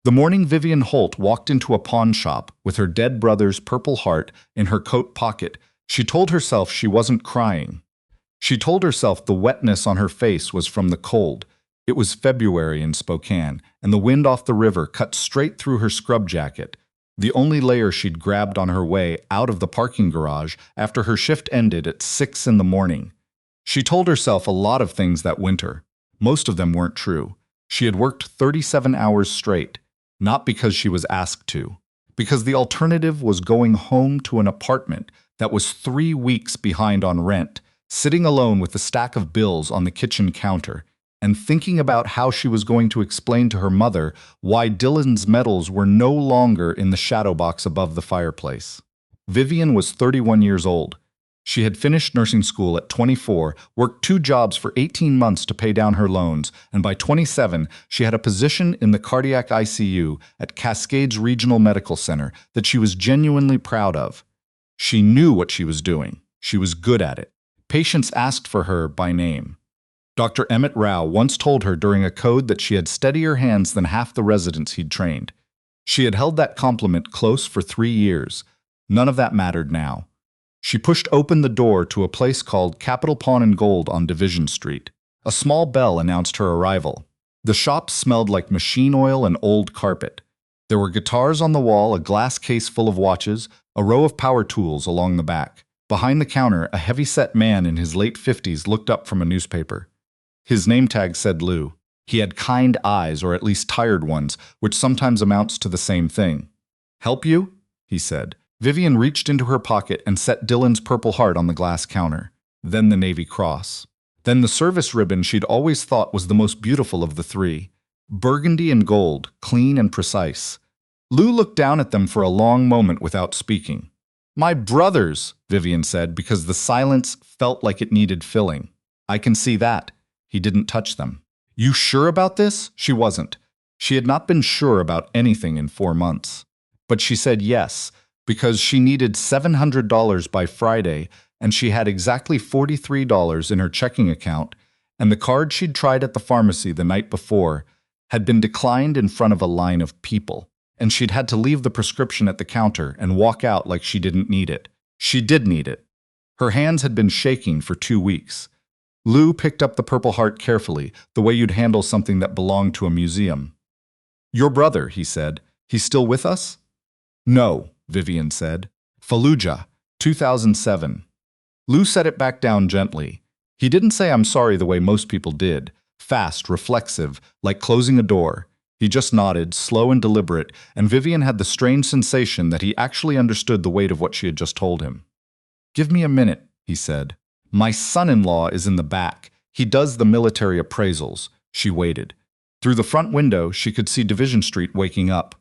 The morning Vivian Holt walked into a pawn shop with her dead brother's purple heart in her coat pocket, she told herself she wasn't crying. She told herself the wetness on her face was from the cold. It was February in Spokane, and the wind off the river cut straight through her scrub jacket, the only layer she'd grabbed on her way out of the parking garage after her shift ended at 6 in the morning. She told herself a lot of things that winter. Most of them weren't true. She had worked 37 hours straight, not because she was asked to, because the alternative was going home to an apartment that was 3 weeks behind on rent, sitting alone with a stack of bills on the kitchen counter, and thinking about how she was going to explain to her mother why Dylan's medals were no longer in the shadow box above the fireplace. Vivian was 31 years old. She had finished nursing school at 24, worked 2 jobs for 18 months to pay down her loans, and by 27, she had a position in the cardiac ICU at Cascades Regional Medical Center that she was genuinely proud of. She knew what she was doing. She was good at it. Patients asked for her by name. Dr. Emmett Rao once told her during a code that she had steadier hands than half the residents he'd trained. She had held that compliment close for 3 years. None of that mattered now. She pushed open the door to a place called Capital Pawn and Gold on Division Street. A small bell announced her arrival. The shop smelled like machine oil and old carpet. There were guitars on the wall, a glass case full of watches, a row of power tools along the back. Behind the counter, a heavy-set man in his late 50s looked up from a newspaper. His name tag said Lou. He had kind eyes, or at least tired ones, which sometimes amounts to the same thing. "Help you?" he said. Vivian reached into her pocket and set Dylan's purple heart on the glass counter. Then the Navy Cross. Then the service ribbon she'd always thought was the most beautiful of the 3. Burgundy and gold, clean and precise. Lou looked down at them for a long moment without speaking. "My brothers," Vivian said, because the silence felt like it needed filling. "I can see that." He didn't touch them. "You sure about this?" She wasn't. She had not been sure about anything in 4 months. But she said yes, because she needed $700 by Friday, and she had exactly $43 in her checking account, and the card she'd tried at the pharmacy the night before had been declined in front of a line of people, and she'd had to leave the prescription at the counter and walk out like she didn't need it. She did need it. Her hands had been shaking for 2 weeks. Lou picked up the Purple Heart carefully, the way you'd handle something that belonged to a museum. "Your brother," he said. "He's still with us?" "No," Vivian said. "Fallujah, 2007. Lou set it back down gently. He didn't say "I'm sorry" the way most people did, fast, reflexive, like closing a door. He just nodded, slow and deliberate, and Vivian had the strange sensation that he actually understood the weight of what she had just told him. "Give me a minute," he said. "My son-in-law is in the back. He does the military appraisals." She waited. Through the front window, she could see Division Street waking up.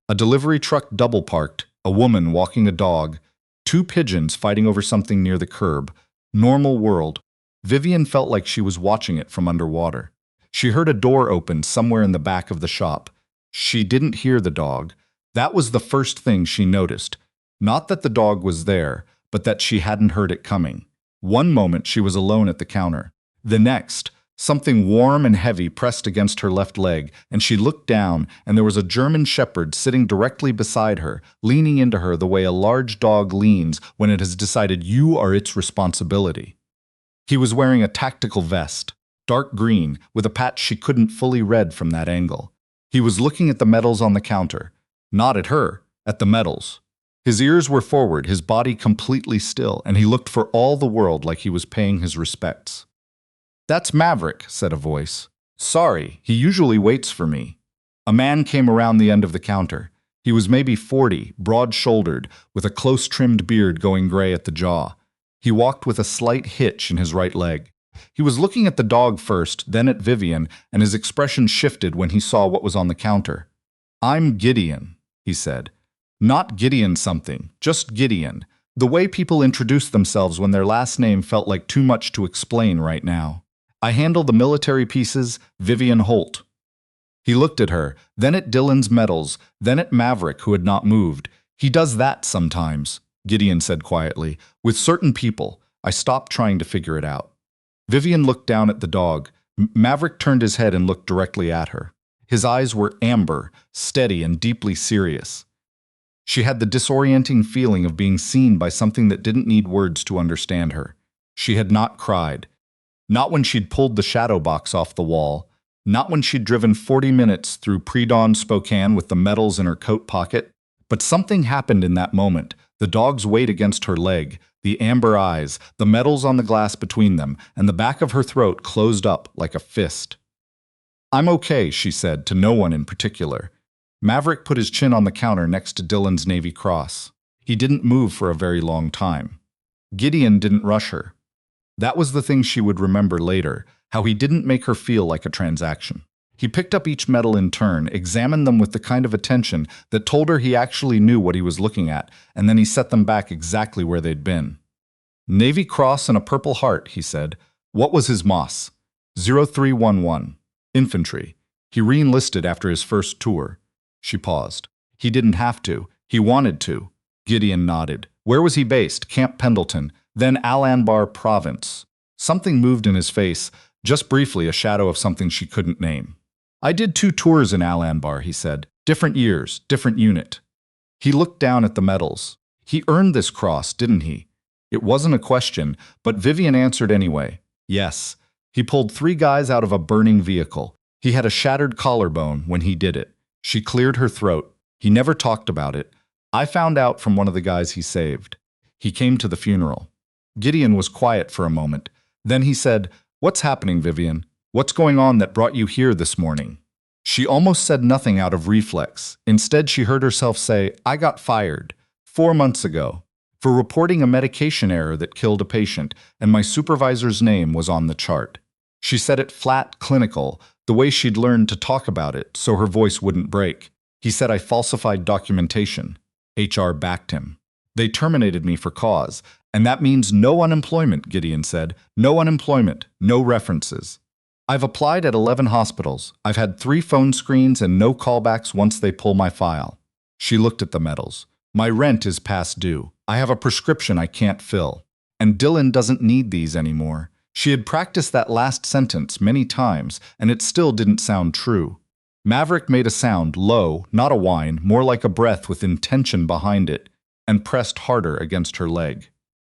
A delivery truck double-parked, a woman walking a dog, 2 pigeons fighting over something near the curb. Normal world. Vivian felt like she was watching it from underwater. She heard a door open somewhere in the back of the shop. She didn't hear the dog. That was the first thing she noticed. Not that the dog was there, but that she hadn't heard it coming. One moment she was alone at the counter. The next, something warm and heavy pressed against her left leg, and she looked down, and there was a German shepherd sitting directly beside her, leaning into her the way a large dog leans when it has decided you are its responsibility. He was wearing a tactical vest, dark green, with a patch she couldn't fully read from that angle. He was looking at the medals on the counter. Not at her, at the medals. His ears were forward, his body completely still, and he looked for all the world like he was paying his respects. "That's Maverick," said a voice. "Sorry, he usually waits for me." A man came around the end of the counter. He was maybe 40, broad-shouldered, with a close-trimmed beard going gray at the jaw. He walked with a slight hitch in his right leg. He was looking at the dog first, then at Vivian, and his expression shifted when he saw what was on the counter. "I'm Gideon," he said. Not Gideon something, just Gideon. The way people introduced themselves when their last name felt like too much to explain right now. "I handle the military pieces, Vivian Holt." He looked at her, then at Dylan's medals, then at Maverick, who had not moved. "He does that sometimes," Gideon said quietly. "With certain people. I stopped trying to figure it out." Vivian looked down at the dog. Maverick turned his head and looked directly at her. His eyes were amber, steady, and deeply serious. She had the disorienting feeling of being seen by something that didn't need words to understand her. She had not cried. Not when she'd pulled the shadow box off the wall. Not when she'd driven 40 minutes through pre-dawn Spokane with the medals in her coat pocket. But something happened in that moment. The dog's weight against her leg, the amber eyes, the medals on the glass between them, and the back of her throat closed up like a fist. "I'm okay," she said, to no one in particular. Maverick put his chin on the counter next to Dylan's Navy Cross. He didn't move for a very long time. Gideon didn't rush her. That was the thing she would remember later, how he didn't make her feel like a transaction. He picked up each medal in turn, examined them with the kind of attention that told her he actually knew what he was looking at, and then he set them back exactly where they'd been. "Navy Cross and a Purple Heart," he said. "What was his MOS?" 0311. Infantry. He re-enlisted after his first tour. She paused. "He didn't have to. He wanted to." Gideon nodded. "Where was he based?" "Camp Pendleton, then Al-Anbar Province." Something moved in his face, just briefly a shadow of something she couldn't name. "I did 2 tours in Al-Anbar," he said. "Different years, different unit." He looked down at the medals. He earned this cross, didn't he? It wasn't a question, but Vivian answered anyway. Yes. He pulled 3 guys out of a burning vehicle. He had a shattered collarbone when he did it. She cleared her throat. He never talked about it. "I found out from one of the guys he saved. He came to the funeral." Gideon was quiet for a moment. Then he said, "What's happening, Vivian? What's going on that brought you here this morning?" She almost said nothing out of reflex. Instead, she heard herself say, "I got fired 4 months ago for reporting a medication error that killed a patient, and my supervisor's name was on the chart." She said it flat, clinical, the way she'd learned to talk about it so her voice wouldn't break. "He said I falsified documentation." HR backed him. "They terminated me for cause, and that means no unemployment," Gideon said. "No unemployment, no references. I've applied at 11 hospitals. I've had 3 phone screens and no callbacks once they pull my file." She looked at the medals. "My rent is past due. I have a prescription I can't fill. And Dylan doesn't need these anymore." She had practiced that last sentence many times, and it still didn't sound true. Maverick made a sound, low, not a whine, more like a breath with intention behind it, and pressed harder against her leg.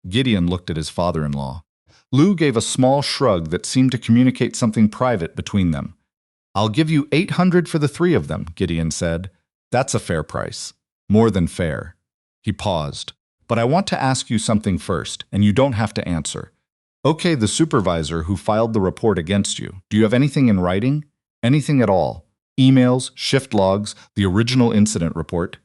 Gideon looked at his father-in-law. Lou gave a small shrug that seemed to communicate something private between them. "I'll give you 800 for the 3 of them," Gideon said. "That's a fair price. More than fair." He paused. "But I want to ask you something first, and you don't have to answer. Okay, the supervisor who filed the report against you, do you have anything in writing? Anything at all? Emails, shift logs, the original incident report?"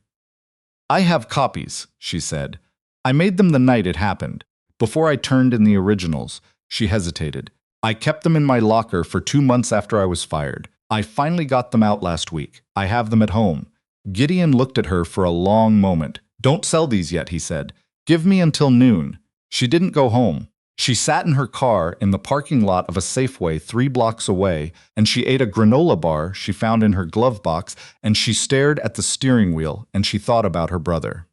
"I have copies," she said. "I made them the night it happened. Before I turned in the originals." She hesitated. "I kept them in my locker for 2 months after I was fired. I finally got them out last week. I have them at home." Gideon looked at her for a long moment. "Don't sell these yet," he said. "Give me until noon." She didn't go home. She sat in her car in the parking lot of a Safeway 3 blocks away, and she ate a granola bar she found in her glove box, and she stared at the steering wheel, and she thought about her brother.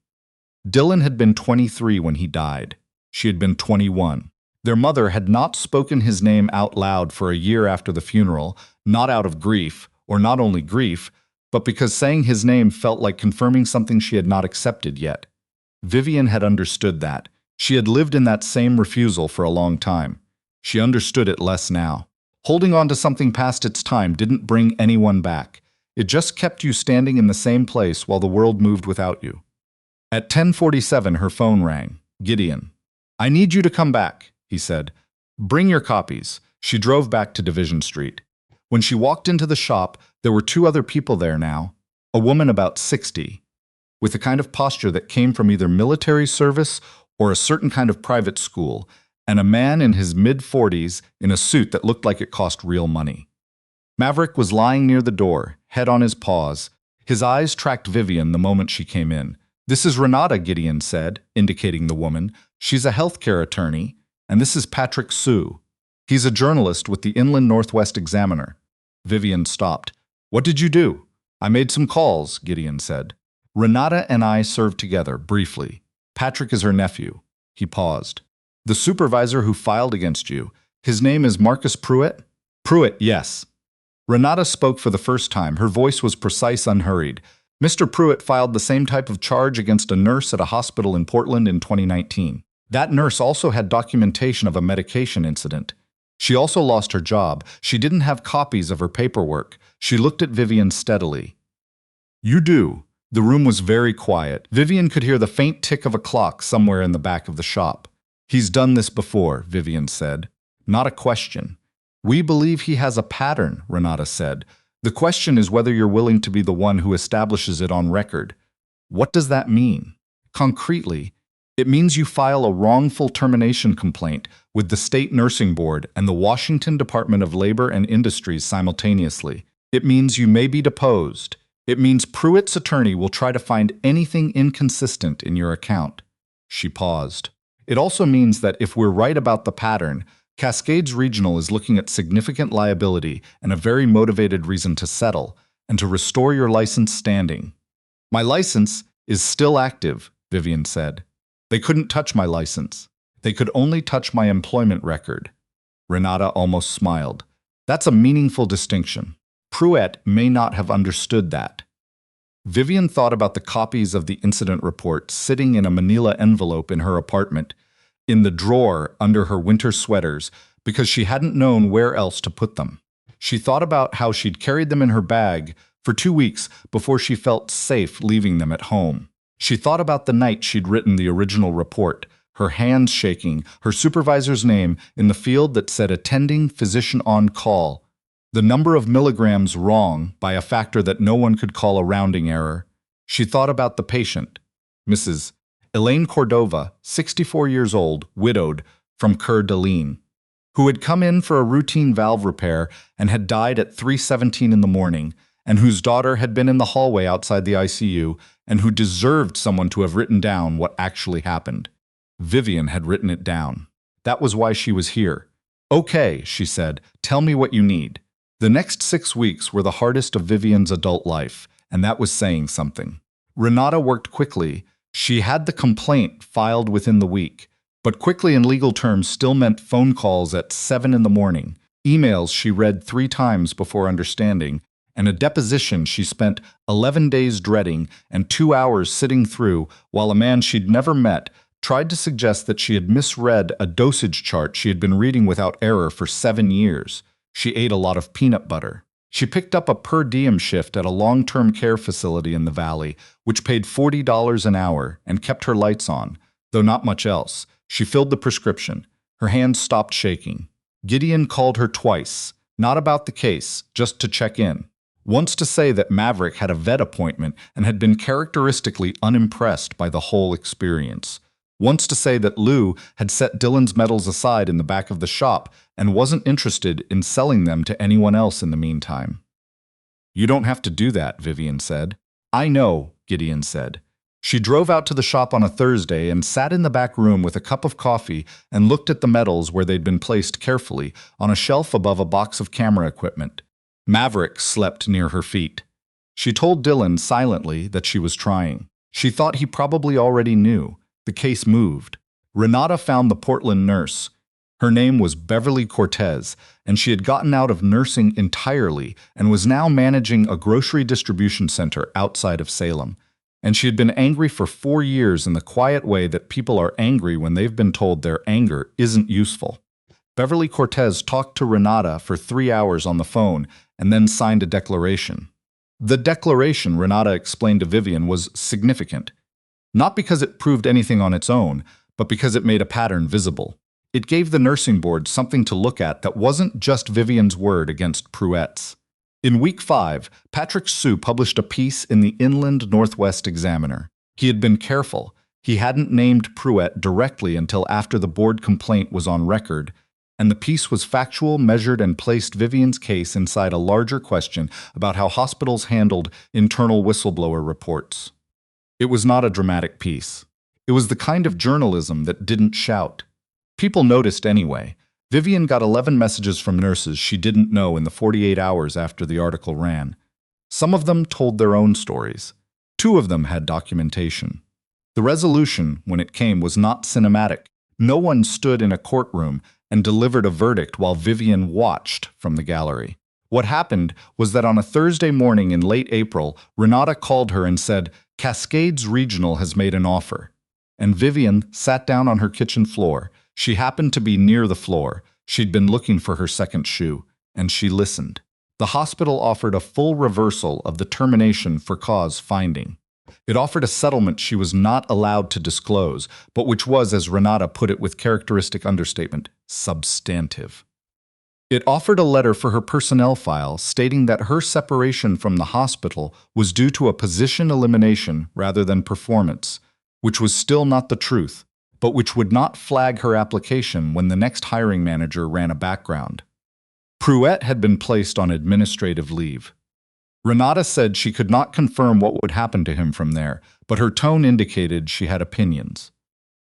Dylan had been 23 when he died. She had been 21. Their mother had not spoken his name out loud for a year after the funeral, not out of grief, or not only grief, but because saying his name felt like confirming something she had not accepted yet. Vivian had understood that. She had lived in that same refusal for a long time. She understood it less now. Holding on to something past its time didn't bring anyone back. It just kept you standing in the same place while the world moved without you. At 10:47, her phone rang. "Gideon." "I need you to come back," he said. "Bring your copies." She drove back to Division Street. When she walked into the shop, there were 2 other people there now. A woman about 60, with the kind of posture that came from either military service or a certain kind of private school, and a man in his mid-40s in a suit that looked like it cost real money. Maverick was lying near the door, head on his paws. His eyes tracked Vivian the moment she came in. "This is Renata," Gideon said, indicating the woman. "She's a healthcare attorney, and this is Patrick Sue. He's a journalist with the Inland Northwest Examiner." Vivian stopped. "What did you do?" "I made some calls," Gideon said. "Renata and I served together, briefly. Patrick is her nephew." He paused. "The supervisor who filed against you, his name is Marcus Pruitt?" "Pruitt, yes." Renata spoke for the first time. Her voice was precise, unhurried. Mr. Pruitt filed the same type of charge against a nurse at a hospital in Portland in 2019. That nurse also had documentation of a medication incident. She also lost her job. She didn't have copies of her paperwork. She looked at Vivian steadily. You do. The room was very quiet. Vivian could hear the faint tick of a clock somewhere in the back of the shop. He's done this before, Vivian said. Not a question. We believe he has a pattern, Renata said. The question is whether you're willing to be the one who establishes it on record. What does that mean? Concretely, it means you file a wrongful termination complaint with the State Nursing Board and the Washington Department of Labor and Industries simultaneously. It means you may be deposed. It means Pruitt's attorney will try to find anything inconsistent in your account. She paused. It also means that if we're right about the pattern, Cascades Regional is looking at significant liability and a very motivated reason to settle and to restore your license standing. My license is still active, Vivian said. They couldn't touch my license. They could only touch my employment record. Renata almost smiled. That's a meaningful distinction. Pruitt may not have understood that. Vivian thought about the copies of the incident report sitting in a manila envelope in her apartment, in the drawer under her winter sweaters, because she hadn't known where else to put them. She thought about how she'd carried them in her bag for 2 weeks before she felt safe leaving them at home. She thought about the night she'd written the original report, her hands shaking, her supervisor's name in the field that said attending physician on call, the number of milligrams wrong by a factor that no one could call a rounding error. She thought about the patient, Mrs. Elaine Cordova, 64 years old, widowed, from Coeur d'Alene, who had come in for a routine valve repair and had died at 3:17 in the morning, and whose daughter had been in the hallway outside the ICU and who deserved someone to have written down what actually happened. Vivian had written it down. That was why she was here. Okay, she said, tell me what you need. The next 6 weeks were the hardest of Vivian's adult life, and that was saying something. Renata worked quickly. She had the complaint filed within the week, but quickly in legal terms still meant phone calls at 7 in the morning, emails she read 3 times before understanding, and a deposition she spent 11 days dreading and 2 hours sitting through while a man she'd never met tried to suggest that she had misread a dosage chart she had been reading without error for 7 years. She ate a lot of peanut butter. She picked up a per diem shift at a long-term care facility in the valley, which paid $40 an hour and kept her lights on, though not much else. She filled the prescription. Her hands stopped shaking. Gideon called her twice, not about the case, just to check in. Once to say that Maverick had a vet appointment and had been characteristically unimpressed by the whole experience. Once to say that Lou had set Dylan's medals aside in the back of the shop and wasn't interested in selling them to anyone else in the meantime. You don't have to do that, Vivian said. I know, Gideon said. She drove out to the shop on a Thursday and sat in the back room with a cup of coffee and looked at the medals where they'd been placed carefully on a shelf above a box of camera equipment. Maverick slept near her feet. She told Dylan silently that she was trying. She thought he probably already knew. The case moved. Renata found the Portland nurse. Her name was Beverly Cortez, and she had gotten out of nursing entirely and was now managing a grocery distribution center outside of Salem. And she had been angry for 4 years in the quiet way that people are angry when they've been told their anger isn't useful. Beverly Cortez talked to Renata for 3 hours on the phone and then signed a declaration. The declaration, Renata explained to Vivian, was significant. Not because it proved anything on its own, but because it made a pattern visible. It gave the nursing board something to look at that wasn't just Vivian's word against Pruitt's. In week 5, Patrick Sue published a piece in the Inland Northwest Examiner. He had been careful. He hadn't named Pruitt directly until after the board complaint was on record, and the piece was factual, measured, and placed Vivian's case inside a larger question about how hospitals handled internal whistleblower reports. It was not a dramatic piece. It was the kind of journalism that didn't shout. People noticed anyway. Vivian got 11 messages from nurses she didn't know in the 48 hours after the article ran. Some of them told their own stories. 2 of them had documentation. The resolution, when it came, was not cinematic. No one stood in a courtroom and delivered a verdict while Vivian watched from the gallery. What happened was that on a Thursday morning in late April, Renata called her and said, Cascades Regional has made an offer. And Vivian sat down on her kitchen floor. She happened to be near the floor. She'd been looking for her second shoe, and she listened. The hospital offered a full reversal of the termination for cause finding. It offered a settlement she was not allowed to disclose, but which was, as Renata put it with characteristic understatement, substantive. It offered a letter for her personnel file stating that her separation from the hospital was due to a position elimination rather than performance, which was still not the truth, but which would not flag her application when the next hiring manager ran a background. Pruett had been placed on administrative leave. Renata said she could not confirm what would happen to him from there, but her tone indicated she had opinions.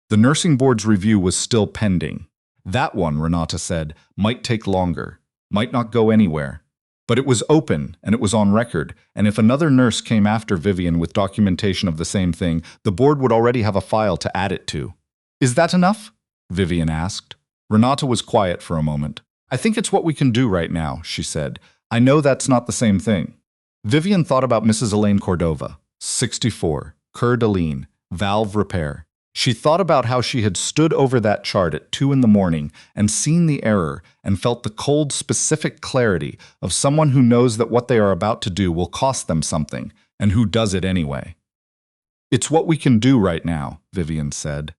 The nursing board's review was still pending. That one, Renata said, might take longer, might not go anywhere. But it was open, and it was on record, and if another nurse came after Vivian with documentation of the same thing, the board would already have a file to add it to. Is that enough? Vivian asked. Renata was quiet for a moment. I think it's what we can do right now, she said. I know that's not the same thing. Vivian thought about Mrs. Elaine Cordova, 64, Coeur d'Alene, valve repair. She thought about how she had stood over that chart at 2 a.m. and seen the error and felt the cold, specific clarity of someone who knows that what they are about to do will cost them something, and who does it anyway. It's what we can do right now, Vivian said.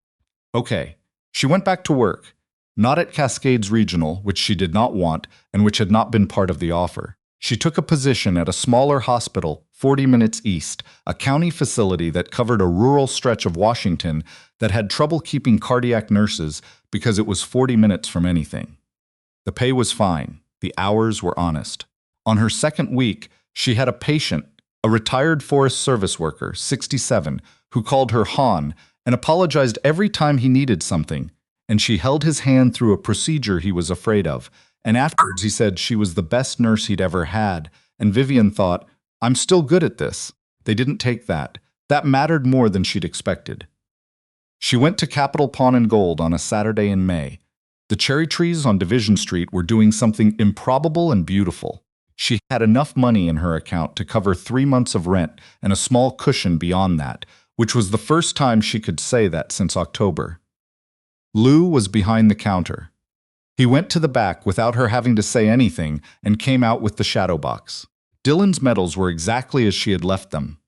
Okay. She went back to work, not at Cascades Regional, which she did not want and which had not been part of the offer. She took a position at a smaller hospital 40 minutes east, a county facility that covered a rural stretch of Washington that had trouble keeping cardiac nurses because it was 40 minutes from anything. The pay was fine. The hours were honest. On her second week, she had a patient, a retired Forest Service worker, 67, who called her Han and apologized every time he needed something, and she held his hand through a procedure he was afraid of. And afterwards he said she was the best nurse he'd ever had, and Vivian thought, I'm still good at this. They didn't take that. That mattered more than she'd expected. She went to Capitol Pawn and Gold on a Saturday in May. The cherry trees on Division Street were doing something improbable and beautiful. She had enough money in her account to cover 3 months of rent and a small cushion beyond that, which was the first time she could say that since October. Lou was behind the counter. He went to the back without her having to say anything and came out with the shadow box. Dylan's medals were exactly as she had left them.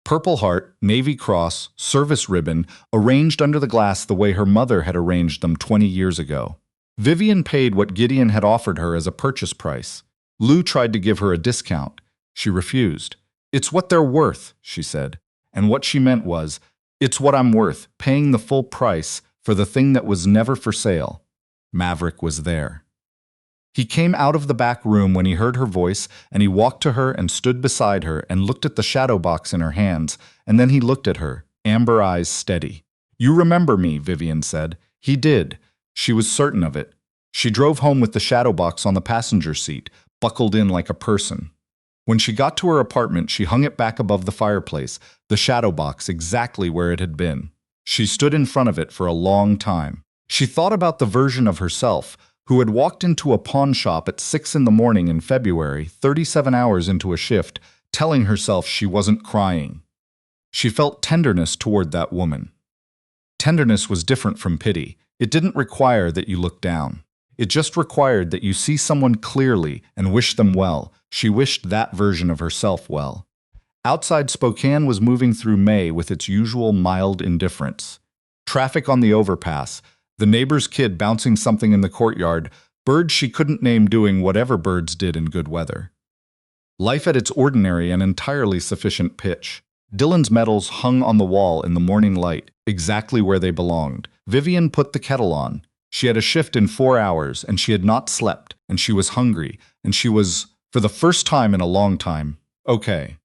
Purple Heart, Navy Cross, service ribbon, arranged under the glass the way her mother had arranged them 20 years ago. Vivian paid what Gideon had offered her as a purchase price. Lou tried to give her a discount. She refused. It's what they're worth, she said. And what she meant was, it's what I'm worth, paying the full price for the thing that was never for sale. Maverick was there. He came out of the back room when he heard her voice, and he walked to her and stood beside her and looked at the shadow box in her hands, and then he looked at her, amber eyes steady. You remember me, Vivian said. He did. She was certain of it. She drove home with the shadow box on the passenger seat, buckled in like a person. When she got to her apartment, she hung it back above the fireplace, the shadow box exactly where it had been. She stood in front of it for a long time. She thought about the version of herself who had walked into a pawn shop at 6 a.m. in February, 37 hours into a shift, telling herself she wasn't crying. She felt tenderness toward that woman. Tenderness was different from pity. It didn't require that you look down. It just required that you see someone clearly and wish them well. She wished that version of herself well. Outside Spokane was moving through May with its usual mild indifference. Traffic on the overpass, the neighbor's kid bouncing something in the courtyard, birds she couldn't name doing whatever birds did in good weather. Life at its ordinary and entirely sufficient pitch. Dylan's medals hung on the wall in the morning light, exactly where they belonged. Vivian put the kettle on. She had a shift in 4 hours, and she had not slept, and she was hungry, and she was, for the first time in a long time, okay.